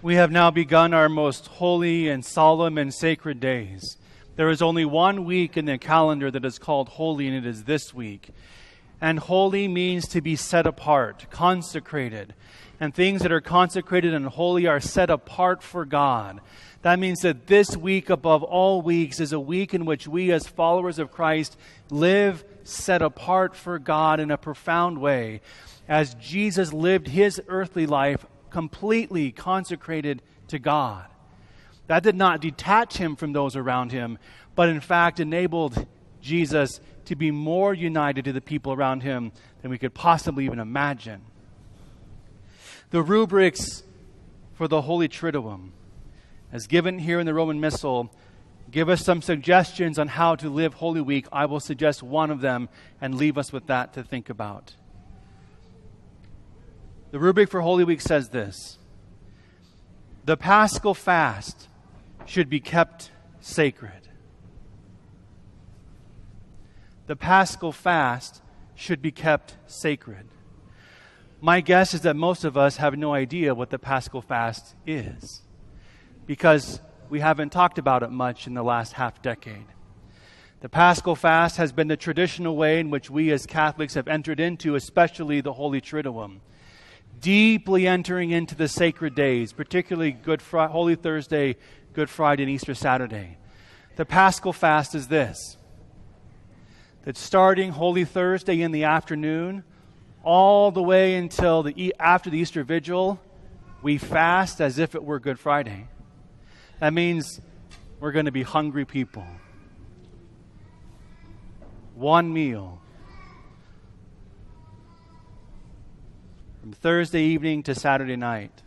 We have now begun our most holy and solemn and sacred days. There is only one week in the calendar that is called holy, and it is this week. And holy means to be set apart, consecrated. And things that are consecrated and holy are set apart for God. That means that this week, above all weeks, is a week in which we as followers of Christ live set apart for God in a profound way, as Jesus lived his earthly life completely consecrated to God. That did not detach him from those around him, but in fact enabled Jesus to be more united to the people around him than we could possibly even imagine. The rubrics for the Holy Triduum, as given here in the Roman Missal, give us some suggestions on how to live Holy Week. I will suggest one of them and leave us with that to think about. The rubric for Holy Week says this: the Paschal fast should be kept sacred. The Paschal fast should be kept sacred. My guess is that most of us have no idea what the Paschal fast is, because we haven't talked about it much in the last half decade. The Paschal fast has been the traditional way in which we as Catholics have entered into, especially the Holy Triduum, deeply entering into the sacred days, particularly Holy Thursday, Good Friday, and Easter Saturday. The Paschal fast is this: that starting Holy Thursday in the afternoon, all the way until after the Easter Vigil, we fast as if it were Good Friday. That means we're going to be hungry people. One meal. From Thursday evening to Saturday night.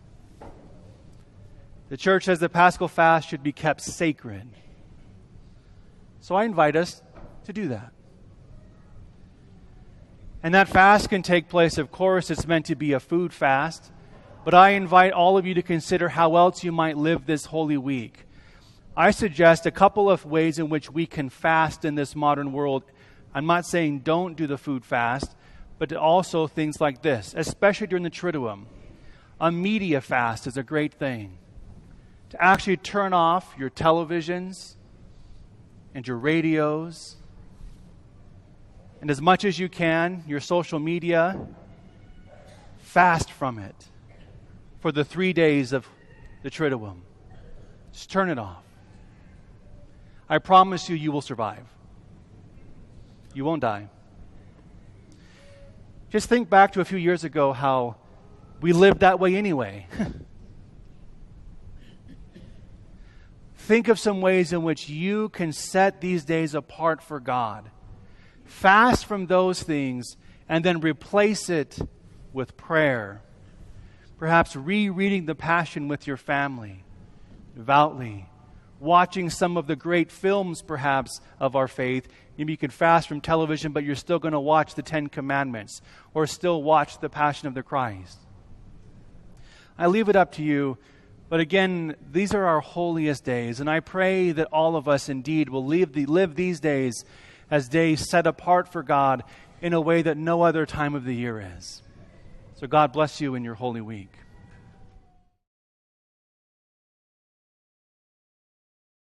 The church says the Paschal fast should be kept sacred. So I invite us to do that. And that fast can take place, of course, it's meant to be a food fast. But I invite all of you to consider how else you might live this Holy Week. I suggest a couple of ways in which we can fast in this modern world. I'm not saying don't do the food fast, but also things like this, especially during the Triduum. A media fast is a great thing. To actually turn off your televisions and your radios, and as much as you can, your social media, fast from it for the 3 days of the Triduum. Just turn it off. I promise you, you will survive. You won't die. Just think back to a few years ago how we lived that way anyway. Think of some ways in which you can set these days apart for God. Fast from those things and then replace it with prayer. Perhaps rereading the Passion with your family, devoutly. Watching some of the great films, perhaps, of our faith. Maybe you could fast from television, but you're still going to watch the Ten Commandments or still watch the Passion of the Christ. I leave it up to you, but again, these are our holiest days, and I pray that all of us indeed will live these days as days set apart for God in a way that no other time of the year is. So God bless you in your Holy Week.